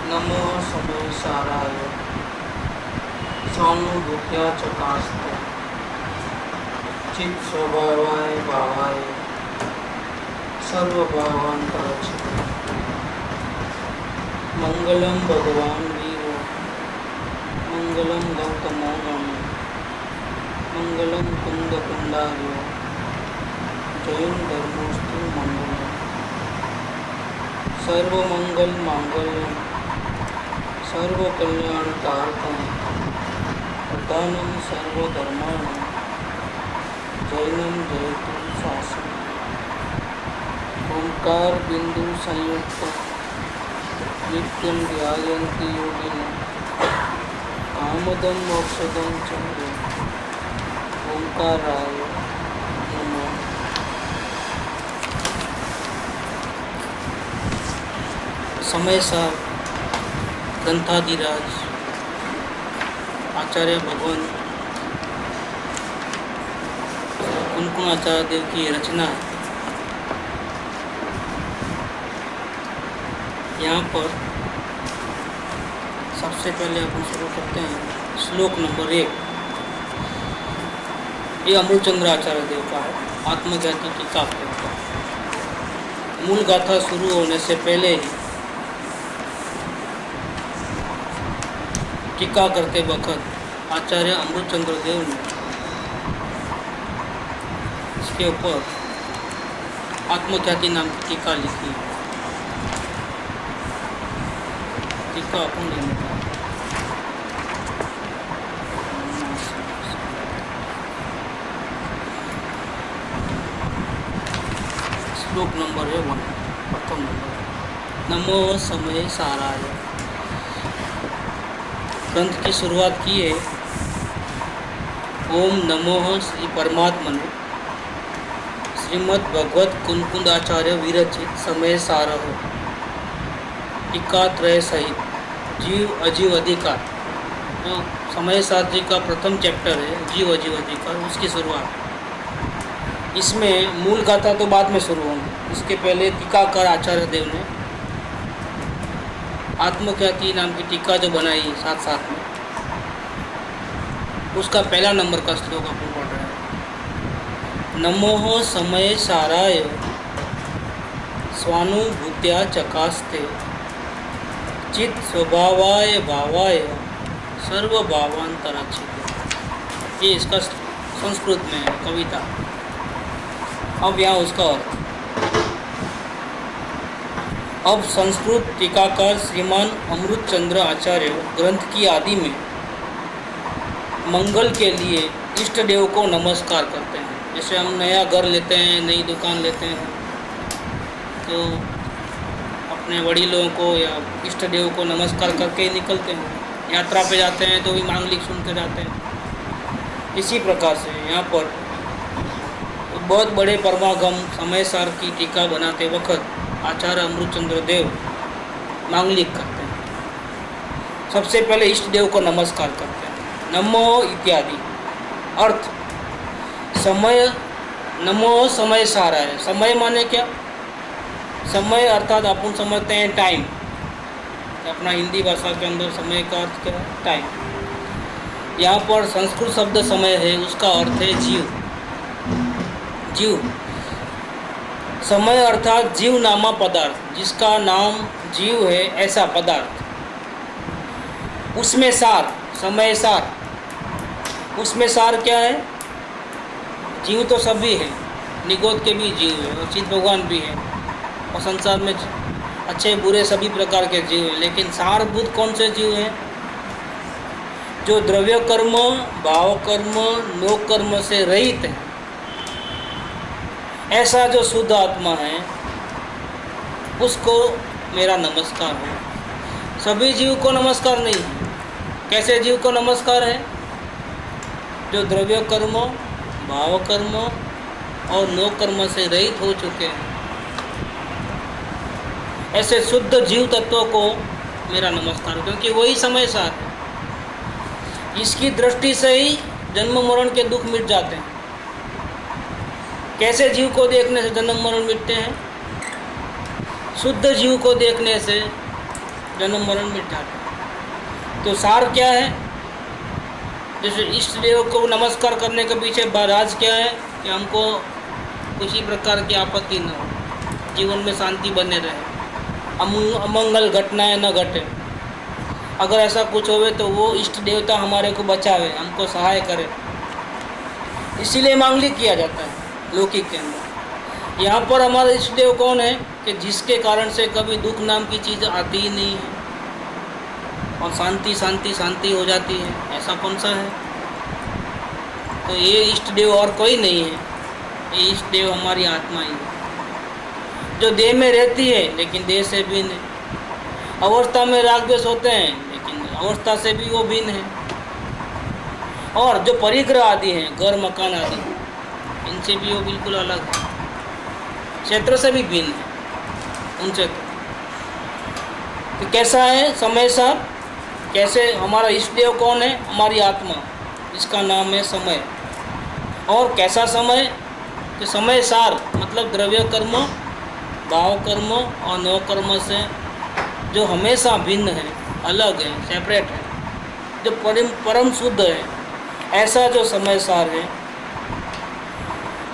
नमो समयसाराय स्वानुभूत्या चकास्ते चित् स्वभावाय भावाय सर्वभावांतरचिते मंगलम भगवान वीरो मंगलम गौतमो नमो मंगलम कुंद कुंडार्यो जैन धर्मोस्तु मंगलम सर्वमंगल मांगल्यम सर्वकल्याणकारकम प्रधानम सर्वधर्माणां जैनम जयतु शासनम ओंकार बिंदु संयुक्त नित्यं ध्यायन्ति योगिनः कामदं मोक्षदं च ओंकाराय नमः। समय सार ग्रंथाधिराज आचार्य भगवान कुमकुम आचार्य देव की रचना है। यहाँ पर सबसे पहले अपन शुरू करते हैं श्लोक नंबर 1। ये अमृतचंद्र आचार्य देव का है, आत्मज्ञाति की काव्य का। मूल गाथा शुरू होने से पहले ही टीका करते वक्त आचार्य अमृतचंद्र देव ने इसके ऊपर आत्मख्याति नाम की टीका लिखी। टीका अपन लेने का श्लोक नंबर 1, प्रथम नंबर। नमो समय साराय। ग्रंथ की शुरुआत की है ओम नमो श्री परमात्मने श्रीमद् भगवत कुंकुंद आचार्य विरचित समय सारः टीका त्रय सहित जीव अजीव अधिकार। तो समय सार जी का प्रथम चैप्टर है जीव अजीव अधिकार, उसकी शुरुआत। इसमें मूल गाथा तो बाद में शुरू होंगी, इसके पहले टीकाकार आचार्य देव ने आत्मख्याति नाम की टीका जो बनाई साथ साथ में, उसका पहला नंबर का श्लोक अपन पढ़ रहे हैं। नमो समय साराय स्वानुभूत्या चकास्ते चित् स्वभावाय भावाय सर्वभावांतरचिते। ये इसका संस्कृत में है कविता। अब यहाँ उसका अर्थ। अब संस्कृत टीकाकार श्रीमान अमृतचंद्र आचार्य ग्रंथ की आदि में मंगल के लिए इष्ट देव को नमस्कार करते हैं। जैसे हम नया घर लेते हैं, नई दुकान लेते हैं, तो अपने वडीलों को या इष्ट देव को नमस्कार करके ही निकलते हैं। यात्रा पे जाते हैं तो भी मांगलिक सुन के जाते हैं। इसी प्रकार से यहाँ पर बहुत बड़े परमागम समय सार की टीका बनाते वक्त आचार्य अमृतचंद्र देव मांगलिक करते हैं। सबसे पहले इष्ट देव को नमस्कार करते हैं, नमो इत्यादि। अर्थ समय, नमो समय सारा है। समय माने क्या? समय अर्थात अपन समझते हैं टाइम। अपना हिंदी भाषा के अंदर समय का अर्थ क्या है? टाइम। यहाँ पर संस्कृत शब्द समय है, उसका अर्थ है जीव। जीव समय अर्थात जीव नामा पदार्थ, जिसका नाम जीव है ऐसा पदार्थ। उसमें सार, समय सार। उसमें सार क्या है? जीव तो सभी है, निगोद के भी जीव है और चित भगवान भी है, और संसार में अच्छे बुरे सभी प्रकार के जीव हैं। लेकिन सारभूत कौन से जीव हैं? जो द्रव्य कर्म, भाव कर्म, लोक कर्म से रहित है, ऐसा जो शुद्ध आत्मा है, उसको मेरा नमस्कार है। सभी जीव को नमस्कार नहीं है। कैसे जीव को नमस्कार है? जो द्रव्य कर्म, भाव कर्म और लोक कर्म से रहित हो चुके हैं, ऐसे शुद्ध जीव तत्वों को मेरा नमस्कार, क्योंकि वही समय सार है। इसकी दृष्टि से ही जन्म मरण के दुख मिट जाते हैं। कैसे जीव को देखने से जन्म मरण मिटते हैं? शुद्ध जीव को देखने से जन्म मरण मिट जाता है। तो सार क्या है? जैसे इष्ट देव को नमस्कार करने के पीछे राज क्या है कि हमको किसी प्रकार की आपत्ति न हो, जीवन में शांति बने रहे, अमंगल घटनाएं न घटे। अगर ऐसा कुछ होवे तो वो इष्ट देवता हमारे को बचावे, हमको सहाय करे। इसीलिए मांगलिक किया जाता है लौकिक के अंदर। यहाँ पर हमारा इष्ट देव कौन है कि जिसके कारण से कभी दुख नाम की चीज़ आती ही नहीं है और शांति शांति शांति हो जाती है। ऐसा कौन सा है? तो ये इष्ट देव और कोई नहीं है, ये इष्ट देव हमारी आत्मा ही है, जो देह में रहती है लेकिन देह से भिन्न है। अवस्था में राग द्वेष होते हैं लेकिन अवस्था से भी वो भिन्न है। और जो परिग्रह आदि हैं, घर मकान आदि, इनसे भी वो बिल्कुल अलग है, क्षेत्र से भी भिन्न है उनसे। तो कैसा है समय सार? कैसे हमारा इष्ट देव कौन है? हमारी आत्मा, इसका नाम है समय। और कैसा समय? कि समय सार मतलब द्रव्य कर्म, भाव कर्म और नव कर्म से जो हमेशा भिन्न है, अलग है, सेपरेट है, जो परम शुद्ध है, ऐसा जो समय सार है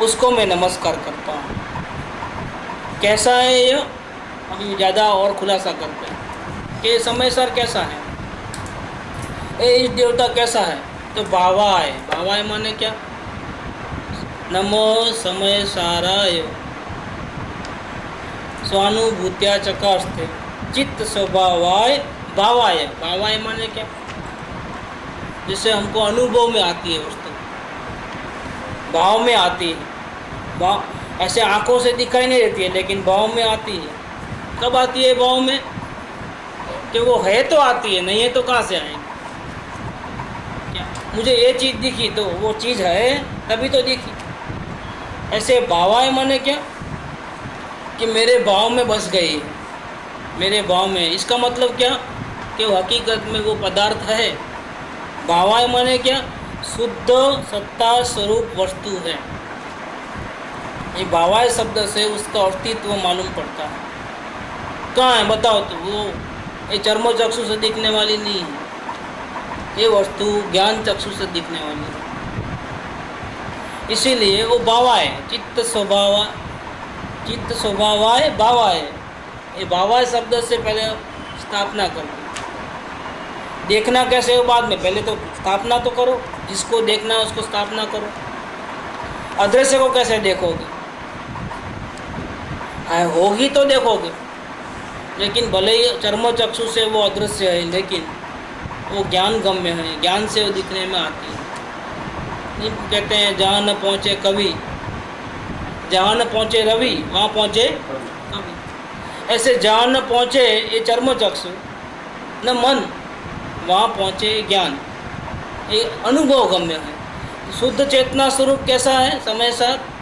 उसको मैं नमस्कार करता हूँ। कैसा है ये? अभी ज़्यादा और खुलासा करते हैं कि समय सार कैसा है, ये इस देवता कैसा है? तो भावाय, भावाय माने क्या? नमो समय साराय स्वानुभूत्या चकास्ते चित्त स्वभावाय भावाय। भावाय माने क्या? जिससे हमको अनुभव में आती है वस्तु, भाव में आती है। भाव ऐसे आंखों से दिखाई नहीं देती है लेकिन भाव में आती है। कब आती है भाव में? कि वो है तो आती है, नहीं है तो कहाँ से आएगी? क्या मुझे ये चीज़ दिखी तो वो चीज़ है तभी तो दिखी। ऐसे भावाय माने क्या? कि मेरे भाव में बस गई, मेरे भाव में। इसका मतलब क्या? कि वो हकीकत में वो पदार्थ है। भावाय माने क्या? शुद्ध सत्ता स्वरूप वस्तु है। ये भावाय शब्द से उसका अस्तित्व मालूम पड़ता है। कहाँ है बताओ? तो वो ये चर्मो चक्षु से दिखने वाली नहीं है, ये वस्तु ज्ञान चक्षु से दिखने वाली है। इसीलिए वो भावाय, चित्त स्वभाव, चित्त स्वभावाय भावाय। ये भावाय शब्द से पहले स्थापना कर दो। देखना कैसे हो बाद में, पहले तो स्थापना तो करो। जिसको देखना है उसको स्थापना करो। अदृश्य को कैसे देखोगे? होगी तो देखोगे, लेकिन भले ही चर्मो चक्षु से वो अदृश्य है लेकिन वो ज्ञान गम्य है, ज्ञान से वो दिखने में आती है। नहीं कहते हैं जहाँ न पहुँचे कवि, जहाँ न पहुँचे रवि वहाँ पहुँचे कवि। ऐसे जहाँ न पहुँचे ये चर्मो चक्षु न मन, वहाँ पहुँचे ज्ञान, ये अनुभव गम्य है। शुद्ध चेतना स्वरूप कैसा है? समय साथ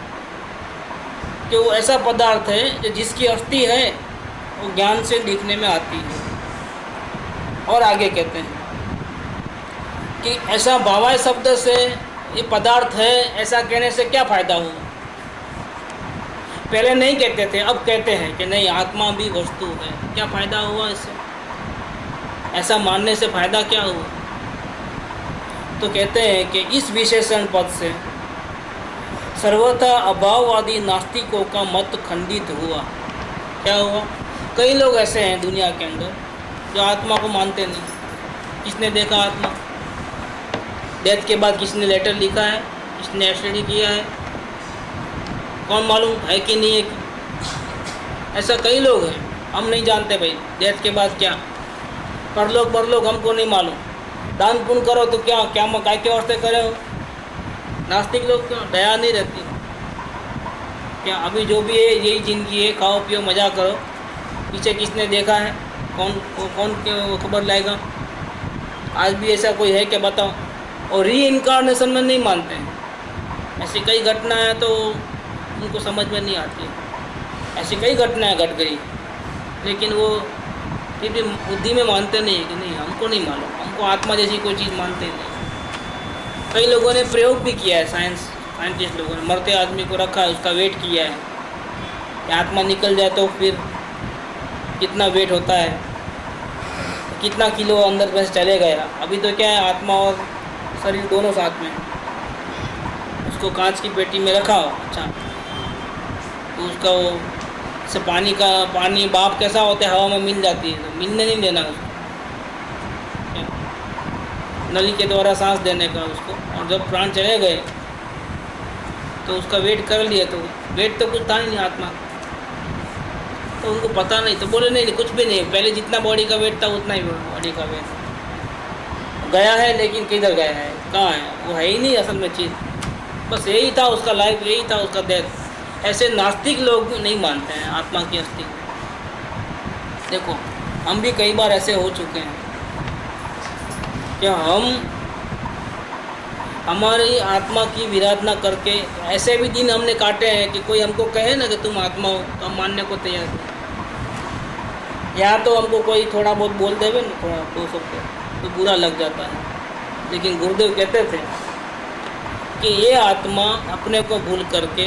कि वो ऐसा पदार्थ है जो जिसकी अस्थि है वो ज्ञान से दिखने में आती है। और आगे कहते हैं कि ऐसा भावाय शब्द से ये पदार्थ है ऐसा कहने से क्या फ़ायदा हुआ? पहले नहीं कहते थे, अब कहते हैं कि नहीं आत्मा भी वस्तु है। क्या फ़ायदा हुआ इससे? ऐसा मानने से फ़ायदा क्या हुआ? तो कहते हैं कि इस विशेषण पद से सर्वथा अभाववादी नास्तिकों का मत खंडित हुआ। क्या हुआ? कई लोग ऐसे हैं दुनिया के अंदर जो आत्मा को मानते नहीं। किसने देखा आत्मा? डेथ के बाद किसने लेटर लिखा है? किसने स्टडी किया है? कौन मालूम है कि नहीं है कि? ऐसा कई लोग हैं, हम नहीं जानते भाई डेथ के बाद क्या, परलोक हमको नहीं मालूम। दान पुण्य करो तो क्या क्या काय के वास्ते करे हो? नास्तिक लोग क्यों दया नहीं रहती क्या? अभी जो भी है यही जिंदगी है, खाओ पियो मज़ा करो। पीछे किसने देखा है? कौन खबर लाएगा? आज भी ऐसा कोई है क्या बताओ? और री इनकारनेशन में नहीं मानते हैं। ऐसी कई घटनाएं तो उनको समझ में नहीं आती। ऐसी कई घटनाएं घट गई लेकिन वो फिर भी बुद्धि में मानते नहीं है कि नहीं हमको नहीं मालूम, हमको आत्मा जैसी कोई चीज़ मानते नहीं। कई लोगों ने प्रयोग भी किया है, साइंटिस्ट लोगों ने मरते आदमी को रखा है, उसका वेट किया है कि आत्मा निकल जाए तो फिर कितना वेट होता है। कितना किलो अंदर में से चले गया। अभी तो क्या है, आत्मा और शरीर दोनों साथ में है। उसको कांच की पेटी में रखा हो, अच्छा, तो उसका वो से पानी भाप कैसा होता है, हवा में मिल जाती है, तो मिलने नहीं देना उसको, नली के द्वारा सांस देने का उसको। और जब प्राण चले गए तो उसका वेट कर लिया, तो वेट तो कुछ था ही नहीं आत्मा, तो उनको पता नहीं, तो बोले नहीं कुछ भी नहीं, पहले जितना बॉडी का वेट था उतना ही बॉडी का वेट गया है, लेकिन किधर गया है, कहाँ है, वो है ही नहीं असल में चीज़, बस यही था उसका लाइफ, यही था उसका डेथ। ऐसे नास्तिक लोग नहीं मानते हैं आत्मा की अस्तित्व। देखो हम भी कई बार ऐसे हो चुके हैं कि हम हमारी आत्मा की विराधना करके ऐसे भी दिन हमने काटे हैं कि कोई हमको कहे ना कि तुम आत्मा हो, तो हम मानने को तैयार नहीं। या तो हमको कोई थोड़ा बहुत बोल देवे ना, थोड़ा दो शब्द, तो बुरा लग जाता है। लेकिन गुरुदेव कहते थे कि ये आत्मा अपने को भूल करके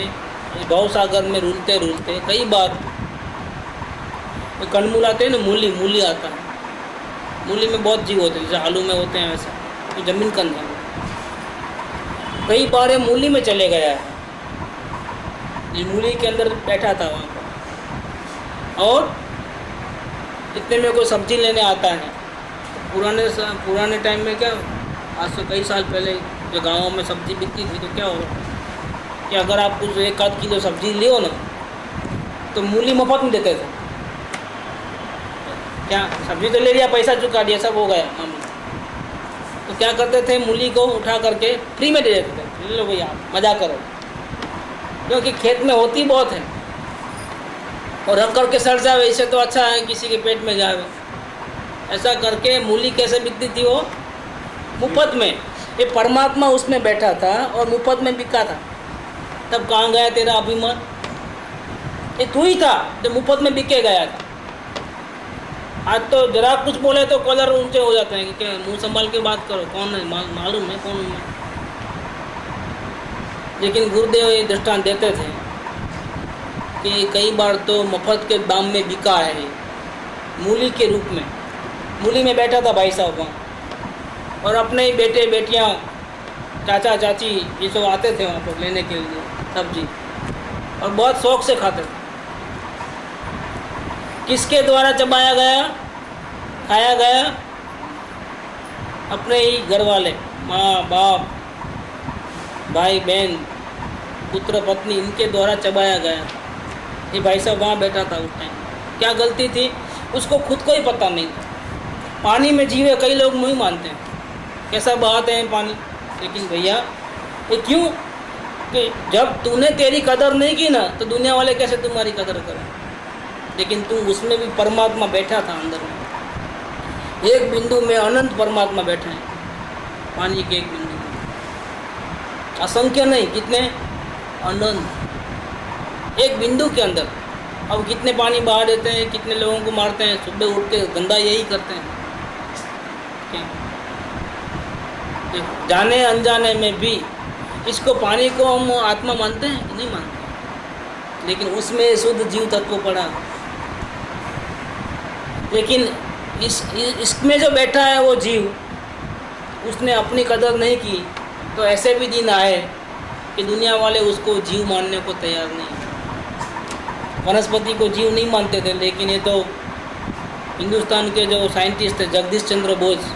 भव सागर में रुलते रुलते कई बार कंडमूल आते हैं ना, मूली आता है, मूली में बहुत जीव होते हैं, जैसे आलू में होते हैं वैसे, तो जमीन के अंदर कई बार ये मूली में चले गया है, ये मूली के अंदर बैठा था वहाँ पर। और इतने में कोई सब्जी लेने आता है, पुराने टाइम में क्या, आज से कई साल पहले जो गाँव में सब्जी बिकती थी, तो क्या होगा कि अगर आप कुछ 1-8 किलो सब्जी लियो ना, तो मूली मुफ्त में देते थे। क्या सब्जी तो ले लिया, पैसा चुका दिया, सब हो गया मामला, तो क्या करते थे, मूली को उठा करके फ्री में दे देते थे, ले लो भैया मज़ा करो, क्योंकि खेत में होती बहुत है, और रख करके सड़ जाए, इससे तो अच्छा है किसी के पेट में जाए। ऐसा करके मूली कैसे बिकती थी, वो मुफ्त में, ये परमात्मा उसमें बैठा था और मुफ्त में बिका था। तब कहाँ गया तेरा अभिमान, ये तू ही था जो मुफ्त में बिके गया था। आज तो जरा कुछ बोले तो कॉलर ऊंचे हो जाते हैं कि मुंह संभाल के बात करो, कौन है, मालूम है कौन हूँ मैं। लेकिन गुरुदेव ये दृष्टांत देते थे कि कई बार तो मुफ्त के दाम में बिका है, मूली के रूप में, मूली में बैठा था भाई साहब वहाँ, और अपने ही बेटे बेटियाँ चाचा चाची ये सब आते थे वहाँ पर लेने के लिए सब्जी, और बहुत शौक से खाते थे। किसके द्वारा चबाया गया, खाया गया, अपने ही घर वाले, माँ बाप भाई बहन पुत्र पत्नी, इनके द्वारा चबाया गया। ये भाई साहब वहाँ बैठा था उस टाइम, क्या गलती थी उसको खुद को ही पता नहीं। पानी में जीवे, कई लोग नहीं मानते हैं, कैसा बहाते हैं पानी, लेकिन भैया ये क्यों कि जब तूने तेरी कदर नहीं की ना, तो दुनिया वाले कैसे तुम्हारी कदर करें। लेकिन तुम उसमें भी परमात्मा बैठा था अंदर में, एक बिंदु में अनंत परमात्मा बैठे हैं, पानी के एक बिंदु में, असंख्य नहीं, कितने, अनंत, एक बिंदु के अंदर। अब कितने पानी बहा देते हैं, कितने लोगों को मारते हैं, सुबह उठ के गंदा यही करते हैं। जाने अनजाने में भी इसको, पानी को हम आत्मा मानते हैं कि नहीं मानते, लेकिन उसमें शुद्ध जीव तत्व पड़ा। लेकिन इसमें जो बैठा है वो जीव, उसने अपनी कदर नहीं की, तो ऐसे भी दिन आए कि दुनिया वाले उसको जीव मानने को तैयार नहीं। वनस्पति को जीव नहीं मानते थे, लेकिन ये तो हिंदुस्तान के जो साइंटिस्ट थे, जगदीश चंद्र बोस,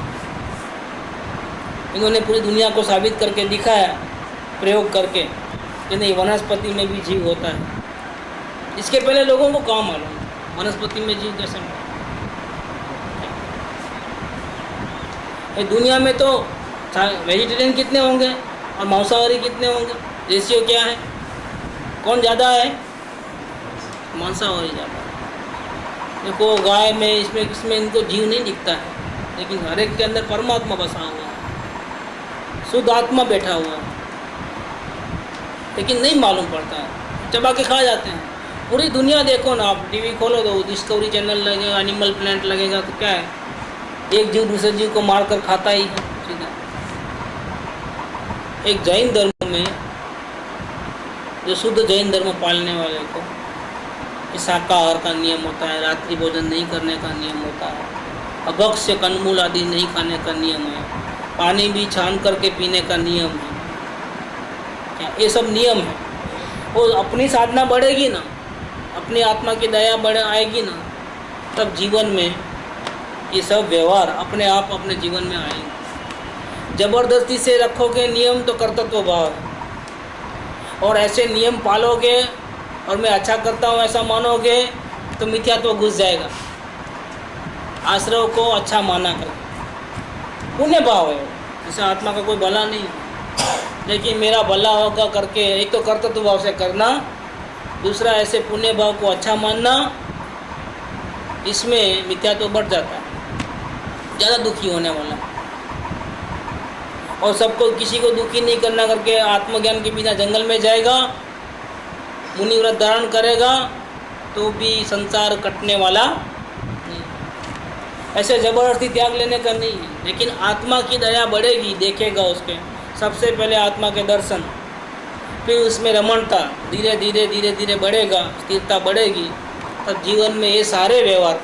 इन्होंने पूरी दुनिया को साबित करके दिखाया, प्रयोग करके, कि नहीं वनस्पति में भी जीव होता है। इसके पहले लोगों को कहाँ मालूम वनस्पति में जीव कैसे। दुनिया में तो वेजिटेरियन कितने होंगे और मांसाहारी कितने होंगे, रेशियो क्या है, कौन ज़्यादा है, मांसाहारी ज़्यादा है। देखो गाय में, इसमें इनको जीव नहीं दिखता है, लेकिन हर एक के अंदर परमात्मा बसा हुआ है, शुद्ध आत्मा बैठा हुआ है, लेकिन नहीं मालूम पड़ता है, चबा के खा जाते हैं। पूरी दुनिया देखो ना, आप टीवी खोलो तो डिस्कवरी चैनल लगेगा, एनिमल प्लैनेट लगेगा, तो क्या है, एक जीव दूसरे जीव को मारकर खाता ही है सीधा। एक जैन धर्म में, जो शुद्ध जैन धर्म पालने वाले को, कि शाकाहार का नियम होता है, रात्रि भोजन नहीं करने का नियम होता है, अभक्ष्य कंदमूल आदि नहीं खाने का नियम है, पानी भी छान करके पीने का नियम है, क्या ये सब नियम है। वो अपनी साधना बढ़ेगी ना, अपनी आत्मा की दया बढ़ आएगी ना, तब जीवन में ये सब व्यवहार अपने आप अपने जीवन में आएंगे। जबरदस्ती से रखोगे नियम तो कर्तव्य भाव है, और ऐसे नियम पालोगे और मैं अच्छा करता हूँ ऐसा मानोगे तो मिथ्यात्व घुस जाएगा। आश्रव को अच्छा माना कर पुण्य भाव है, जैसे आत्मा का कोई भला नहीं है, लेकिन मेरा भला होगा करके एक तो कर्तव्य भाव से करना, दूसरा ऐसे पुण्य भाव को अच्छा मानना, इसमें मिथ्यात्व बढ़ जाता है, ज़्यादा दुखी होने वाला। और सबको किसी को दुखी नहीं करना करके आत्मज्ञान के बिना जंगल में जाएगा, मुनि व्रत धारण करेगा तो भी संसार कटने वाला नहीं। ऐसे ज़बरदस्ती त्याग लेने का नहीं है, लेकिन आत्मा की दया बढ़ेगी, देखेगा उसके सबसे पहले आत्मा के दर्शन, फिर उसमें रमणता धीरे धीरे धीरे धीरे बढ़ेगा, स्थिरता बढ़ेगी, तब जीवन में ये सारे व्यवहार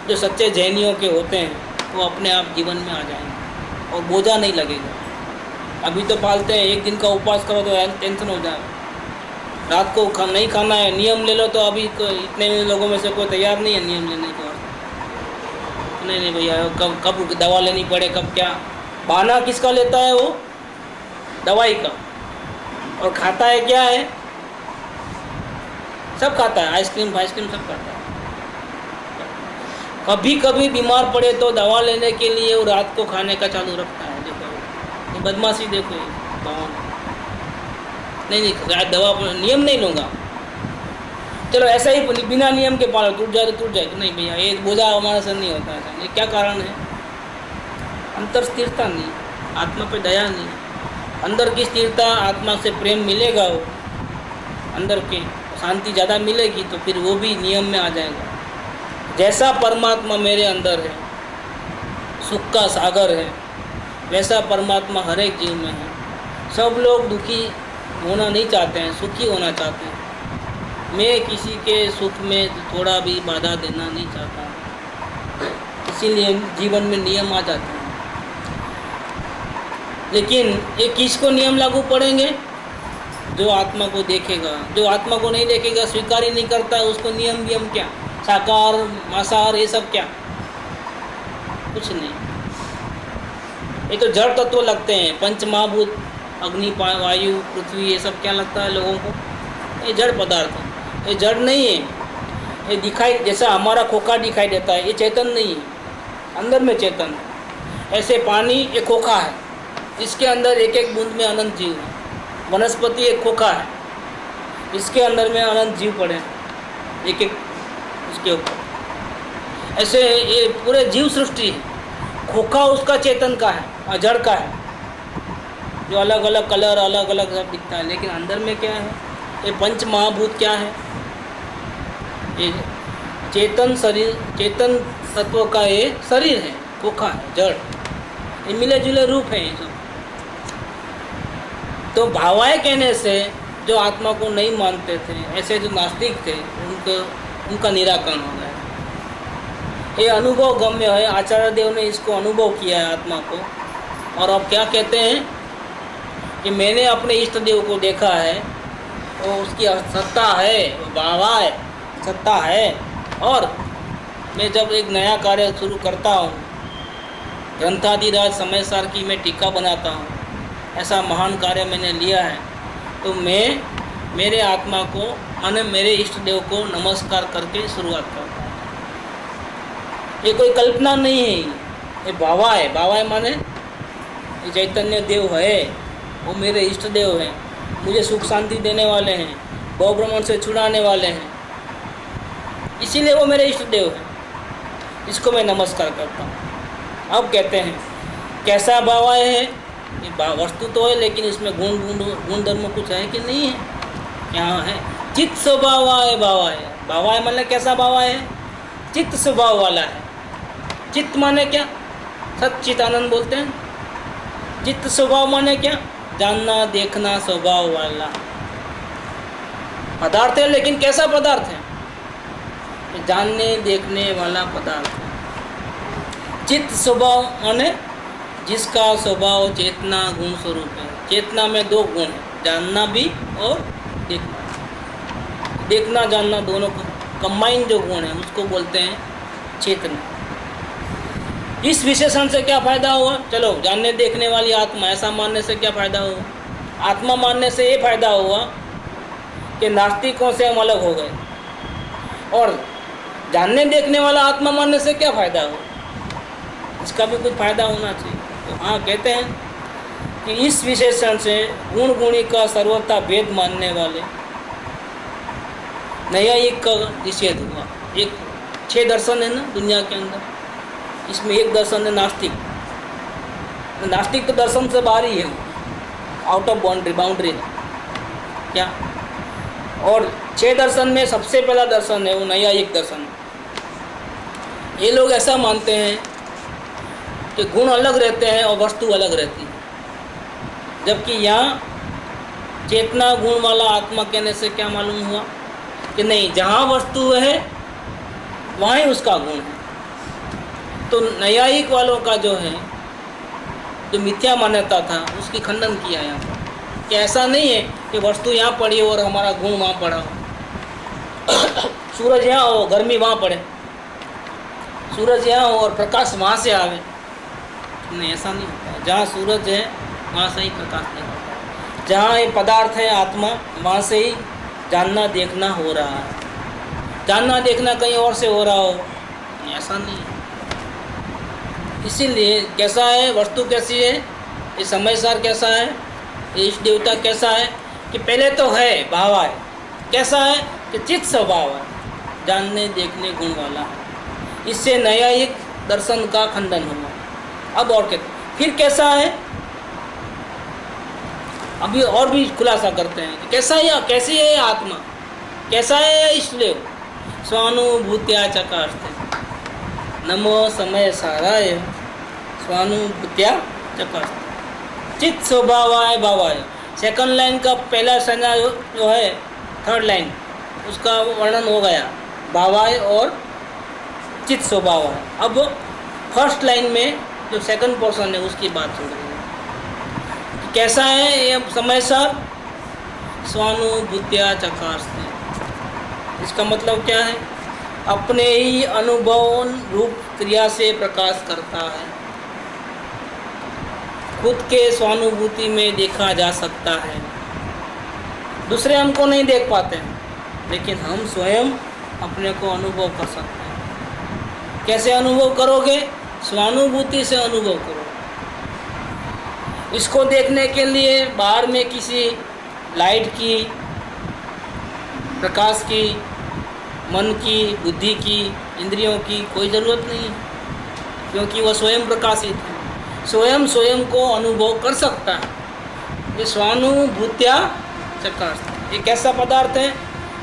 जो सच्चे जैनियों के होते हैं वो अपने आप जीवन में आ जाएंगे और बोझा नहीं लगेगा। अभी तो पालते हैं, एक दिन का उपवास करो तो टेंशन हो जाए, रात को नहीं खाना है, नियम ले लो, तो अभी इतने लोगों में से कोई तैयार नहीं है नियम लेने को। नहीं भैया, कब दवा लेनी पड़े, कब क्या, बहाना किसका लेता है वो, दवाई का, और खाता है क्या है, सब खाता है, आइसक्रीम सब खाता है। कभी कभी बीमार पड़े तो दवा लेने के लिए वो रात को खाने का चालू रखता है। देखो ये बदमाशी, देखो ये दवा नहीं दवा नियम नहीं लूँगा, चलो ऐसा ही बिना नियम के पालो, टूट जाए तो टूट जाए, नहीं भैया ये बोझा हमारे सर नहीं होता है। ये क्या कारण है? अंतर स्थिरता नहीं, आत्मा पे दया नहीं। अंदर की स्थिरता, आत्मा से प्रेम मिलेगा, वो अंदर की शांति ज़्यादा मिलेगी, तो फिर वो भी नियम में आ जाएगा। जैसा परमात्मा मेरे अंदर है, सुख का सागर है, वैसा परमात्मा हर एक जीव में है। सब लोग दुखी होना नहीं चाहते हैं, सुखी होना चाहते हैं। मैं किसी के सुख में थोड़ा भी बाधा देना नहीं चाहता, इसीलिए जीवन में नियम आ जाते हैं। लेकिन ये किसको नियम लागू पड़ेंगे? जो आत्मा को देखेगा। जो आत्मा को नहीं देखेगा, स्वीकार ही नहीं करता, उसको नियम क्या, साकार मांसाहार ये सब क्या, कुछ नहीं। ये तो जड़ तत्व लगते हैं, पंच महाभूत, अग्नि वायु पृथ्वी, ये सब क्या लगता है लोगों को? ये जड़ पदार्थ, ये जड़ नहीं है। ये दिखाई, जैसा हमारा खोखा दिखाई देता है, ये चेतन नहीं है, अंदर में चेतन है। ऐसे पानी एक खोखा है, इसके अंदर एक एक बूंद में अनंत जीव है। वनस्पति एक खोखा है, इसके अंदर में अनंत जीव पड़े हैं, एक एक उसके ऊपर। ऐसे ये पूरे जीव सृष्टि है। खोखा उसका चेतन का है और जड़ का है, जो अलग अलग कलर अलग अलग सब दिखता है, लेकिन अंदर में क्या है? ये पंच महाभूत क्या है? ये चेतन शरीर, चेतन तत्व का ये शरीर है, खोखा है, जड़, ये मिले जुले रूप है ये सब। तो भावाय कहने से जो आत्मा को नहीं मानते थे, ऐसे जो नास्तिक थे, उनका निराकरण हो गया। ये अनुभव गम्य है, आचार्य देव ने इसको अनुभव किया है आत्मा को। और अब क्या कहते हैं कि मैंने अपने इष्ट देव को देखा है, वो उसकी सत्ता है, वो भावा है, सत्ता है। और मैं जब एक नया कार्य शुरू करता हूँ, ग्रंथादिराज समय सार की मैं टीका बनाता हूँ, ऐसा महान कार्य मैंने लिया है, तो मैं मेरे आत्मा को माने मेरे इष्ट देव को नमस्कार करके शुरुआत करता हूँ। ये कोई कल्पना नहीं है, ये भावा है। भावा है माने ये चैतन्य देव है, वो मेरे इष्ट देव हैं, मुझे सुख शांति देने वाले हैं, भव भ्रमण से छुड़ाने वाले हैं, इसीलिए वो मेरे इष्ट देव हैं, इसको मैं नमस्कार करता हूँ। अब कहते हैं कैसा भावा है? ये वस्तु तो है, लेकिन इसमें गुण धर्म कुछ है कि नहीं है? यहाँ है चित्त स्वभाव है। भावा है मतलब कैसा भावा है? चित्त स्वभाव वाला है। चित्त माने क्या? सच्चित आनंद बोलते हैं। चित्त स्वभाव माने क्या? जानना देखना स्वभाव वाला पदार्थ है, लेकिन कैसा पदार्थ है? जानने देखने वाला पदार्थ है। चित्त स्वभाव माने जिसका स्वभाव चेतना गुण स्वरूप है। चेतना में दो गुण है, जानना भी और देखना। देखना जानना दोनों को कंबाइन जो गुण है उसको बोलते हैं चेतना। इस विशेषण से क्या फायदा हुआ? चलो, जानने देखने वाली आत्मा, ऐसा मानने से क्या फायदा हुआ? आत्मा मानने से ये फायदा हुआ कि नास्तिकों से हम अलग हो गए। और जानने देखने वाला आत्मा मानने से क्या फायदा हुआ? इसका भी कुछ फायदा होना चाहिए। तो हाँ, कहते हैं कि इस विशेषण से गुण गुणी का सर्वथा भेद मानने वाले न्यायिक का निषेध हुआ। एक 6 दर्शन है ना दुनिया के अंदर, इसमें एक दर्शन है नास्तिक। नास्तिक तो दर्शन से बाहर ही है, आउट ऑफ बाउंड्री क्या। और 6 दर्शन में सबसे पहला दर्शन है वो न्यायिक दर्शन। ये लोग ऐसा मानते हैं कि गुण अलग रहते हैं और वस्तु अलग रहती है, जबकि यहाँ चेतना गुण वाला आत्मा कहने से क्या मालूम हुआ कि नहीं, जहाँ वस्तु है वहाँ ही उसका गुण है। तो न्यायिक वालों का जो है, जो मिथ्या मान्यता था, उसकी खंडन किया यहाँ पर कि ऐसा नहीं है कि वस्तु यहाँ पड़ी हो और हमारा गुण वहाँ पड़ा हो। सूरज यहाँ हो, गर्मी वहाँ पड़े, सूरज यहाँ हो और प्रकाश वहाँ से आवे, नहीं, ऐसा नहीं होता। जहाँ सूरज है वहाँ से ही प्रकाश नहीं होता। जहाँ ये पदार्थ है आत्मा, वहाँ से ही जानना देखना हो रहा है। जानना देखना कहीं और से हो रहा हो, ऐसा नहीं है। इसीलिए कैसा है, वस्तु कैसी है, ये समयसार कैसा है, ये इष्ट देवता कैसा है कि पहले तो है भाव है, कैसा है कि चित्त स्वभाव है, जानने देखने गुण वाला है। इससे न्यायिक दर्शन का खंडन हुआ। अब और क्या, फिर कैसा है, अभी और भी खुलासा करते हैं कि कैसा है, कैसी है आत्मा, कैसा है इष्टदेव। स्वानुभूत्या चकास्ते नमो समय साराय स्वानुभूत्या चकास्ते चित्त स्वभावाय भावाय। सेकंड लाइन का पहला संज्ञा जो है, थर्ड लाइन, उसका वर्णन हो गया, भावाय और चित्त स्वभाव है। अब फर्स्ट लाइन में जो सेकंड पोर्शन है उसकी बात चल रही है। कैसा है ये समय सर स्वानुभूत्या चकास्ते। इसका मतलब क्या है, अपने ही अनुभव रूप क्रिया से प्रकाश करता है। खुद के स्वानुभूति में देखा जा सकता है। दूसरे हमको नहीं देख पाते हैं, लेकिन हम स्वयं अपने को अनुभव कर सकते हैं। कैसे अनुभव करोगे? स्वानुभूति से अनुभव करो। इसको देखने के लिए बाहर में किसी लाइट की, प्रकाश की, मन की, बुद्धि की, इंद्रियों की कोई ज़रूरत नहीं है, क्योंकि वह स्वयं प्रकाशित है। स्वयं को अनुभव कर सकता है। ये स्वानुभूत्या चकास्ते एक ऐसा पदार्थ है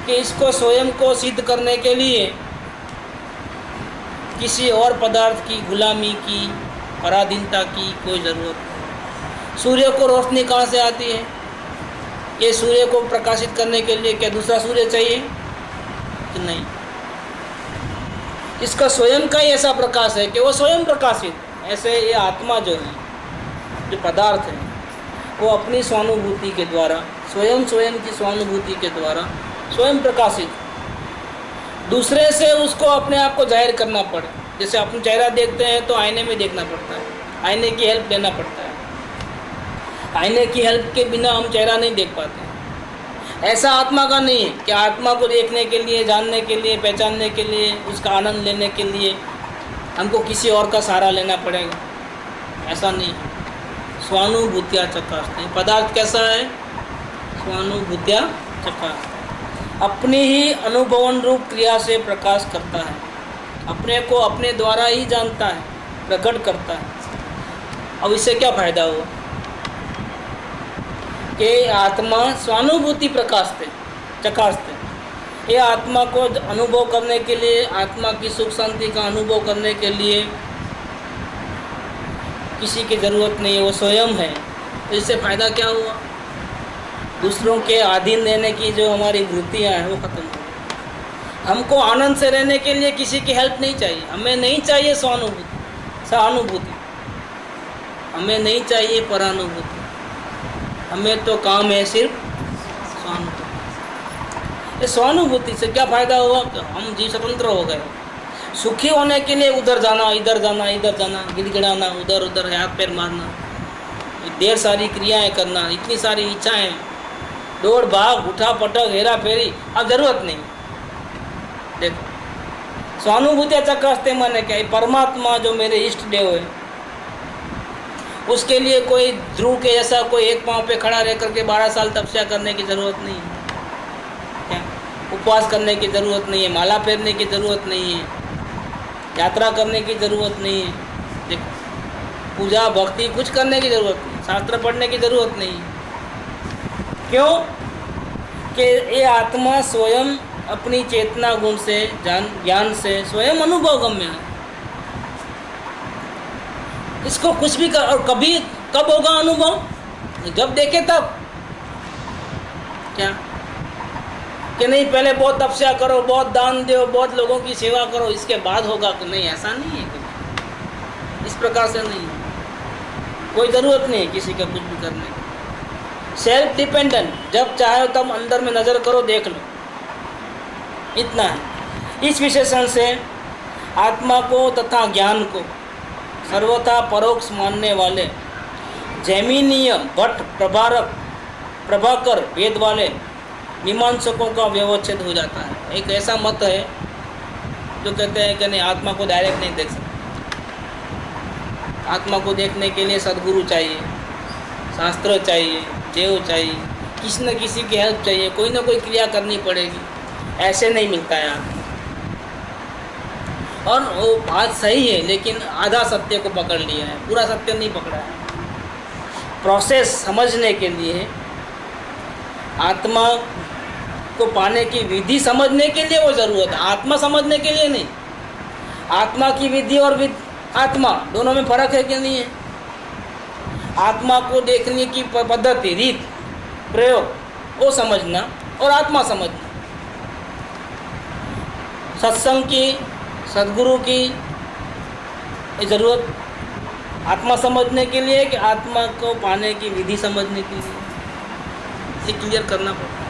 कि इसको स्वयं को सिद्ध करने के लिए किसी और पदार्थ की गुलामी की, पराधीनता की कोई ज़रूरत नहीं। सूर्य को रोशनी कहाँ से आती है? ये सूर्य को प्रकाशित करने के लिए क्या दूसरा सूर्य चाहिए कि नहीं? इसका स्वयं का ही ऐसा प्रकाश है कि वो स्वयं प्रकाशित। ऐसे ये आत्मा जो है, जो पदार्थ है, वो अपनी स्वानुभूति के द्वारा, स्वयं की स्वानुभूति के द्वारा स्वयं प्रकाशित। दूसरे से उसको अपने आप को जाहिर करना पड़े। जैसे अपना चेहरा देखते हैं तो आईने में देखना पड़ता है, आईने की हेल्प लेना पड़ता है। आईने की हेल्प के बिना हम चेहरा नहीं देख पाते। ऐसा आत्मा का नहीं है कि आत्मा को देखने के लिए, जानने के लिए, पहचानने के लिए, उसका आनंद लेने के लिए हमको किसी और का सहारा लेना पड़ेगा, ऐसा नहीं है। स्वानुभूत्या चकास्ते पदार्थ कैसा है? स्वानुभूत्या चकास्ते अपनी ही अनुभवन रूप क्रिया से प्रकाश करता है। अपने को अपने द्वारा ही जानता है, प्रकट करता है। अब इससे क्या फायदा हुआ कि आत्मा स्वानुभूति प्रकाशते चकास्ते। ये आत्मा को अनुभव करने के लिए, आत्मा की सुख शांति का अनुभव करने के लिए किसी की ज़रूरत नहीं है, वो स्वयं है। तो इससे फ़ायदा क्या हुआ? दूसरों के अधीन रहने की जो हमारी वृत्तियाँ हैं वो ख़त्म हो गई। हमको आनंद से रहने के लिए किसी की हेल्प नहीं चाहिए, हमें नहीं चाहिए स्वानुभूति। सहानुभूति। हमें नहीं चाहिए परानुभूति, हमें तो काम है सिर्फ स्वानुभूति। इस स्वानुभूति से क्या फायदा हुआ कि हम जीव स्वतंत्र हो गए। सुखी होने के लिए उधर जाना, इधर जाना, इधर जाना, गिड़गिड़ाना, उधर उधर हाथ पैर मारना, ढेर सारी क्रियाएं करना, इतनी सारी इच्छाएं, दौड़ भाग, उठा पटक, हेरा फेरी, अब जरूरत नहीं। देखो स्वानुभूति चक्र मैंने क्या, परमात्मा जो मेरे इष्ट देव है, उसके लिए कोई ध्रुव के जैसा कोई एक पांव पे खड़ा रह करके 12 साल तपस्या करने की ज़रूरत नहीं है, क्या उपवास करने की ज़रूरत नहीं है, माला फेरने की ज़रूरत नहीं है, यात्रा करने की ज़रूरत नहीं है, देखो पूजा भक्ति कुछ करने की ज़रूरत नहीं, शास्त्र पढ़ने की ज़रूरत नहीं। क्यों कि ये आत्मा स्वयं अपनी चेतना गुण से, ज्ञान से स्वयं अनुभव गम्य है। इसको कुछ भी कर, और कभी कब होगा अनुभव, जब देखे तब। क्या कि नहीं पहले बहुत तपस्या करो, बहुत दान दो, बहुत लोगों की सेवा करो, इसके बाद होगा कि नहीं, ऐसा नहीं है। इस प्रकार से नहीं, कोई ज़रूरत नहीं है किसी का कुछ भी करने की। सेल्फ डिपेंडेंट, जब चाहे तब अंदर में नज़र करो, देख लो, इतना है। इस विशेषण से आत्मा को तथा ज्ञान को सर्वथा परोक्ष मानने वाले जैमिनीय, भट्ट, प्रभाकर वेद वाले मीमांसकों का व्यवच्छेद हो जाता है। एक ऐसा मत है जो कहते हैं कि नहीं, आत्मा को डायरेक्ट नहीं देख सकते, आत्मा को देखने के लिए सद्गुरु चाहिए, शास्त्र चाहिए, देव चाहिए, किसी न किसी की हेल्प चाहिए, कोई ना कोई क्रिया करनी पड़ेगी, ऐसे नहीं मिलता है आत्मा। और वो बात सही है, लेकिन आधा सत्य को पकड़ लिया है, पूरा सत्य नहीं पकड़ा है। प्रोसेस समझने के लिए, आत्मा को पाने की विधि समझने के लिए वो ज़रूरत है, आत्मा समझने के लिए नहीं। आत्मा की विधि और आत्मा दोनों में फर्क है कि नहीं है। आत्मा को देखने की पद्धति, रीत, प्रयोग वो समझना, और आत्मा समझना। सत्संग की, सद्गुरु की ज़रूरत आत्मा समझने के लिए कि आत्मा को पाने की विधि समझने के लिए, ये क्लियर करना पड़ता है।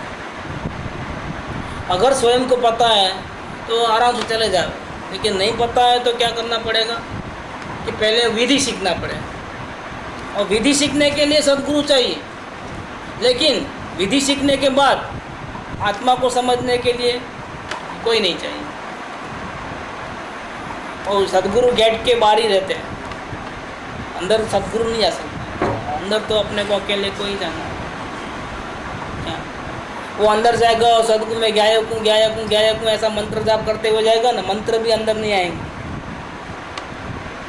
अगर स्वयं को पता है तो आराम से चले जाओ, लेकिन नहीं पता है तो क्या करना पड़ेगा कि पहले विधि सीखना पड़ेगा। और विधि सीखने के लिए सद्गुरु चाहिए, लेकिन विधि सीखने के बाद आत्मा को समझने के लिए कोई नहीं चाहिए। और सद्गुरु गेट के बाहर ही रहते हैं, अंदर सद्गुरु नहीं आ सकते। अंदर तो अपने को अकेले को ही जाना है। क्या वो अंदर जाएगा और सद्गुरु में गायक हूँ, गायक हूँ, गायक हूँ, ऐसा मंत्र जाप करते हुए जाएगा ना, मंत्र भी अंदर नहीं आएंगे।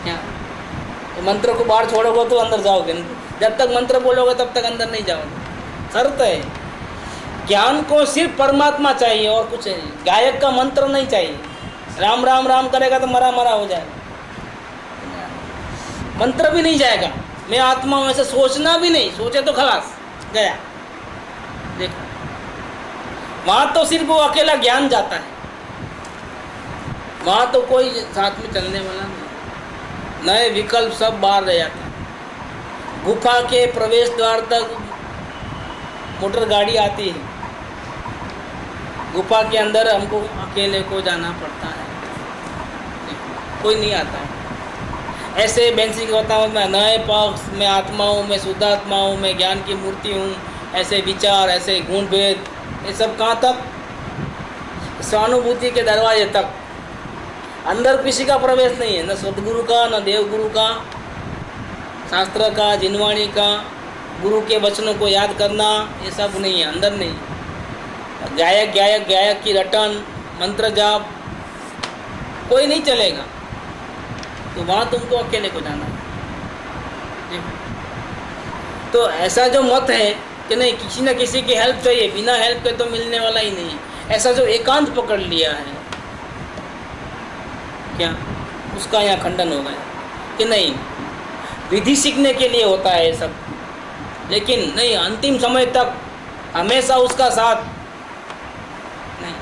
क्या तो मंत्र को बाहर छोड़ोगे तो अंदर जाओगे, जब तक मंत्र बोलोगे तब तक अंदर नहीं जाओगे। शर्त है, ज्ञान को सिर्फ परमात्मा चाहिए और कुछ नहीं। गायक का मंत्र नहीं चाहिए। राम राम राम करेगा तो मरा मरा हो जाएगा, मंत्र भी नहीं जाएगा। मैं आत्मा हूँ ऐसे सोचना भी नहीं, सोचे तो खलास गया। देखो वहाँ तो सिर्फ वो अकेला ज्ञान जाता है, वहाँ तो कोई साथ में चलने वाला नहीं, नए विकल्प सब बाहर रह जाते हैं। गुफा के प्रवेश द्वार तक मोटर गाड़ी आती है, गुफा के अंदर हमको अकेले को जाना पड़ता है, कोई नहीं आता है। ऐसे बेंसी को बताऊँ, मैं नए पक्ष में आत्मा हूँ, मैं शुद्धात्मा हूँ, मैं ज्ञान की मूर्ति हूँ, ऐसे विचार, ऐसे गुण भेद, ये सब कहाँ तक? स्वानुभूति के दरवाजे तक। अंदर किसी का प्रवेश नहीं है, न सदगुरु का, न देवगुरु का, शास्त्र का, जिनवाणी का, गुरु के वचनों को याद करना, ये सब नहीं है, अंदर नहीं। गायक गायक गायक की रटन, मंत्र जाप, कोई नहीं चलेगा। तो वहाँ तुमको अकेले को जाना है। तो ऐसा जो मत है कि नहीं, किसी न किसी की हेल्प चाहिए, बिना हेल्प के तो मिलने वाला ही नहीं, ऐसा जो एकांत पकड़ लिया है, क्या उसका यहाँ खंडन हो गया कि नहीं, विधि सीखने के लिए होता है ये सब, लेकिन नहीं अंतिम समय तक हमेशा उसका साथ नहीं।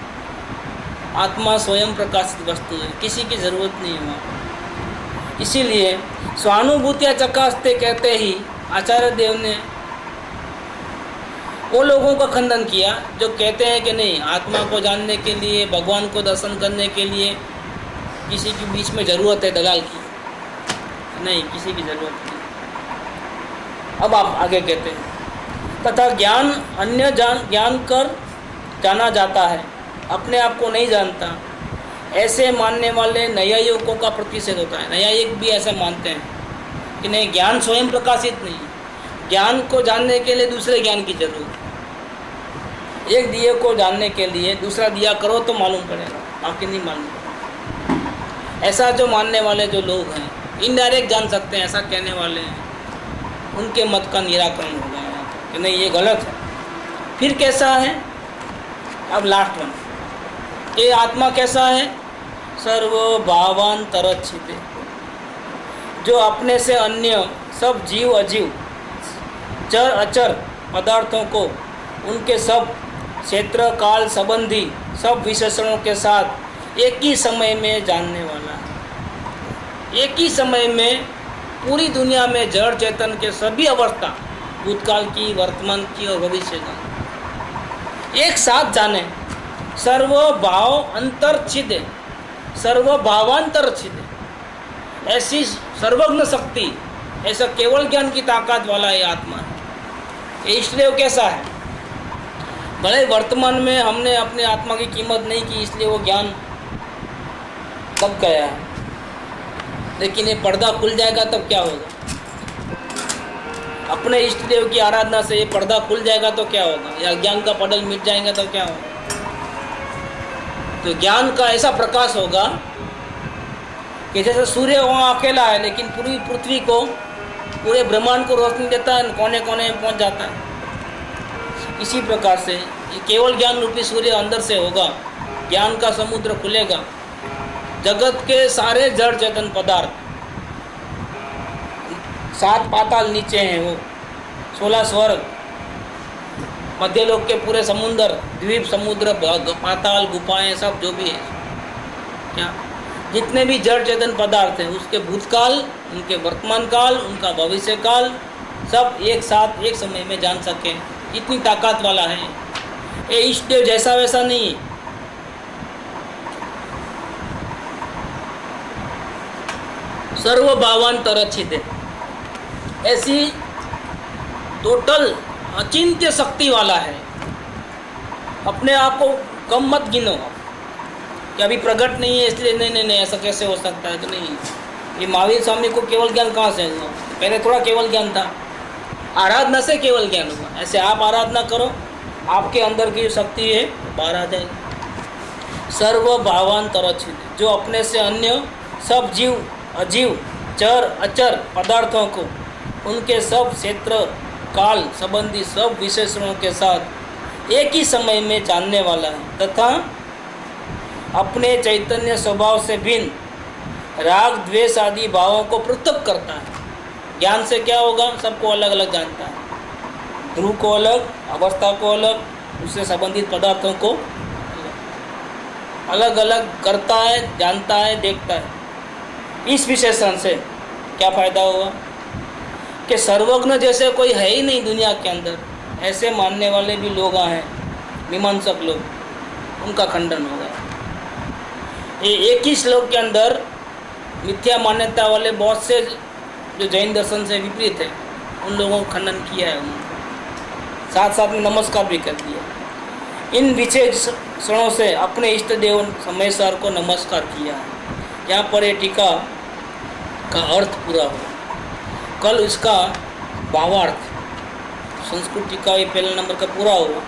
आत्मा स्वयं प्रकाशित वस्तु है, किसी की ज़रूरत नहीं है वहाँ। इसीलिए स्वानुभूतियाँ चकासते कहते ही आचार्य देव ने वो लोगों का खंडन किया जो कहते हैं कि नहीं, आत्मा को जानने के लिए, भगवान को दर्शन करने के लिए किसी के बीच में ज़रूरत है दलाल की। नहीं, किसी की ज़रूरत नहीं। अब आप आगे कहते हैं, तथा ज्ञान अन्य ज्ञान कर जाना जाता है, अपने आप को नहीं जानता, ऐसे मानने वाले न्यायिकों का प्रतिषेध होता है। न्यायिक भी ऐसा मानते हैं कि नहीं, ज्ञान स्वयं प्रकाशित नहीं, ज्ञान को जानने के लिए दूसरे ज्ञान की जरूरत है। एक दिए को जानने के लिए दूसरा दिया करो तो मालूम पड़ेगा, बाकी नहीं मालूम। ऐसा जो मानने वाले जो लोग हैं, इनडायरेक्ट जान सकते हैं ऐसा कहने वाले हैं, उनके मत का निराकरण हो गया कि नहीं, ये गलत है। फिर कैसा है, अब लास्ट वन, ये आत्मा कैसा है, सर्वभावांतरच्छिद, जो अपने से अन्य सब जीव अजीव, चर अचर पदार्थों को उनके सब क्षेत्र काल संबंधी सब विशेषणों के साथ एक ही समय में जानने वाला है। एक ही समय में पूरी दुनिया में जड़ चेतन के सभी अवस्था, भूतकाल की, वर्तमान की और भविष्य का एक साथ जाने। सर्वभाव अंतरच्छिद, सर्वभावांतरच्छिद, ऐसी सर्वज्ञ शक्ति, ऐसा केवल ज्ञान की ताकत वाला ये आत्मा है। इसलिए वो कैसा है, भले वर्तमान में हमने अपने आत्मा की कीमत नहीं की, इसलिए वो ज्ञान दब गया है, लेकिन ये पर्दा खुल जाएगा तब क्या होगा। अपने इष्ट देव की आराधना से ये पर्दा खुल जाएगा तो क्या होगा, या ज्ञान का पडल मिट जाएगा तो क्या होगा। तो ज्ञान का ऐसा प्रकाश होगा कि जैसे सूर्य वहाँ अकेला है लेकिन पूरी पृथ्वी को, पूरे ब्रह्मांड को रोशनी देता है, कोने कोने में पहुँच जाता है। इसी प्रकार से ये केवल ज्ञान रूपी सूर्य अंदर से होगा, ज्ञान का समुद्र खुलेगा, जगत के सारे जड़ चेतन पदार्थ, 7 पाताल नीचे हैं, वो 16 स्वर्ग, मध्यलोक के पूरे समुद्र, द्वीप समुद्र, पाताल, गुफाएं, सब जो भी है, क्या जितने भी जड़ चेतन पदार्थ हैं, उसके भूतकाल, उनके वर्तमान काल, उनका भविष्य काल, सब एक साथ एक समय में जान सकें, इतनी ताकत वाला है ये। इष्ट देव जैसा वैसा नहीं है। सर्वभावांतरच्छिद है, ऐसी टोटल अचिंत्य शक्ति वाला है। अपने आप को कम मत गिनो कि अभी प्रकट नहीं है इसलिए नहीं ऐसा कैसे हो सकता है। तो नहीं, ये महावीर स्वामी को केवल ज्ञान कहाँ से हुआ, पहले थोड़ा केवल ज्ञान था, आराधना से केवल ज्ञान हुआ। ऐसे आप आराधना करो, आपके अंदर की जो शक्ति है बाहर आ जाएगी। सर्वभावांतरच्छिद, जो अपने से अन्य सब जीव अजीव, चर अचर पदार्थों को उनके सब क्षेत्र काल संबंधी सब विशेषणों के साथ एक ही समय में जानने वाला है, तथा अपने चैतन्य स्वभाव से भिन्न राग द्वेष आदि भावों को पृथक करता है। ज्ञान से क्या होगा, सबको अलग अलग जानता है, ध्रुव को अलग, अवस्था को अलग, उससे संबंधित पदार्थों को अलग अलग करता है, जानता है, देखता है। इस विशेषण से क्या फायदा हुआ कि सर्वज्ञ जैसे कोई है ही नहीं दुनिया के अंदर, ऐसे मानने वाले भी लोग हैं, मीमांसक लोग, उनका खंडन हो गया। ये एक ही श्लोक के अंदर मिथ्या मान्यता वाले बहुत से जो जैन दर्शन से विपरीत है, उन लोगों को खंडन किया है उन्होंने, साथ साथ में नमस्कार भी कर दिया। इन विशेषणों से अपने इष्ट देव समेश्वर को नमस्कार किया है। यहाँ पर ये टीका का अर्थ पूरा हुआ। कल इसका भावार्थ संस्कृत टीका ये पहले नंबर का पूरा हुआ।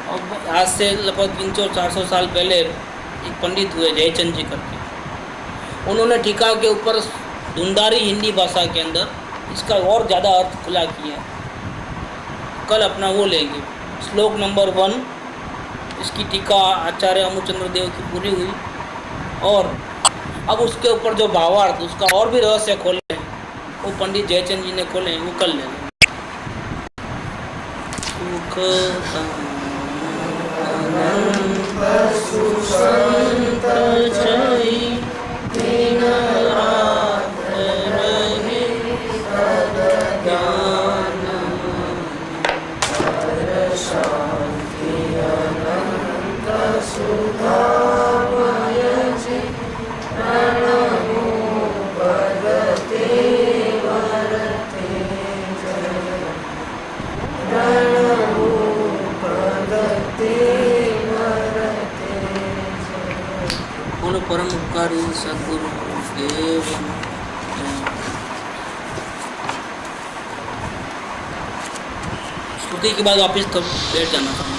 और आज से लगभग 300-400 साल पहले एक पंडित हुए जयचंद जी करके, उन्होंने टीका के ऊपर धुंधारी हिंदी भाषा के अंदर इसका और ज़्यादा अर्थ खुला किया। कल अपना वो लेंगे। श्लोक नंबर 1 इसकी टीका आचार्य अमुचंद्र देव की पूरी हुई, और अब उसके ऊपर जो भावार्थ उसका और भी रहस्य खोले हैं वो पंडित जयचंद जी ने खोले हैं, वो कल लेंगे। सुख परम उपकारी सद्गुरु देव। स्तुति के बाद वापस कब बैठ जाना था।